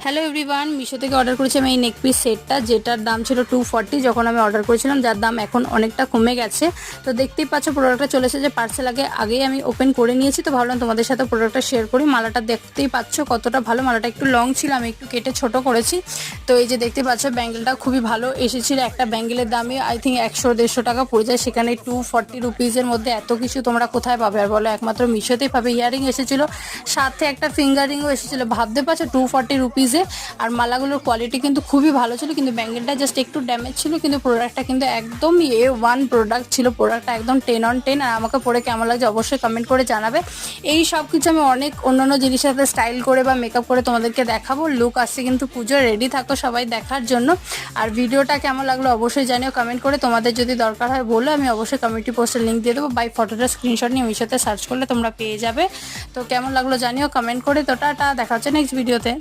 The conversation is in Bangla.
হ্যালো এভরিওয়ান, মিশো থেকে অর্ডার করেছি আমি এই নেক পিস সেটটা, যেটার দাম ছিল 240 যখন আমি অর্ডার করেছিলাম, যার দাম এখন অনেকটা কমে গেছে। তো দেখতেই পাচ্ছ প্রোডাক্টটা চলে এসেছে পার্সেল, আগেই আমি ওপেন করে নিয়েছি। তো ভাবলাম তোমাদের সাথে প্রোডাক্টটা শেয়ার করি। মালাটা দেখতেই পাচ্ছ কতটা ভালো, মালাটা একটু লং ছিল, আমি একটু কেটে ছোট করেছি। তো এই যে দেখতে পাচ্ছ ব্যাঙ্গেলটা খুবই ভালো এসেছিল। একটা ব্যাঙ্গেলের দামে আই থিঙ্ক 100-150 টাকা পড়ে যায়, সেখানে 240 রুপিসের মধ্যে এত কিছু তোমরা কোথায় পাবে আর বলো, একমাত্র মিশোতেই পাবে। ইয়ারিং এসেছিল, সাথে একটা ফিঙ্গার রিংও এসেছিল। ভাবতে পারছো 240 রুপিসে। আর মালাগুলোর কোয়ালিটি কিন্তু খুবই ভালো ছিল, কিন্তু ব্যাঙ্গেলটা জাস্ট একটু ড্যামেজ ছিল, কিন্তু প্রোডাক্টটা কিন্তু একদম A1 প্রোডাক্ট ছিল। প্রোডাক্টটা একদম 10 on 10। আর আমাকে পরে কেমন লাগছে অবশ্যই কমেন্ট করে জানাবে। এই সব কিছু আমি অনেক অন্যান্য জিনিসের সাথে স্টাইল করে বা মেকআপ করে তোমাদেরকে দেখাবো। লুক আসছে কিন্তু পুজো, রেডি থাকো সবাই দেখার জন্য। আর ভিডিওটা কেমন লাগলো অবশ্যই জানিও কমেন্ট করে। তোমাদের যদি দরকার হয় বলো, আমি অবশ্যই কমিউনিটি পোস্টের লিঙ্ক দিয়ে দেবো। বাই ফটোটা স্ক্রিনশট নিয়ে মিশোতে সার্চ করলে তোমরা পেয়ে যাবে। তো কেমন লাগলো জানিও কমেন্ট করে। তো টাটা, দেখা হচ্ছে নেক্সট ভিডিওতে।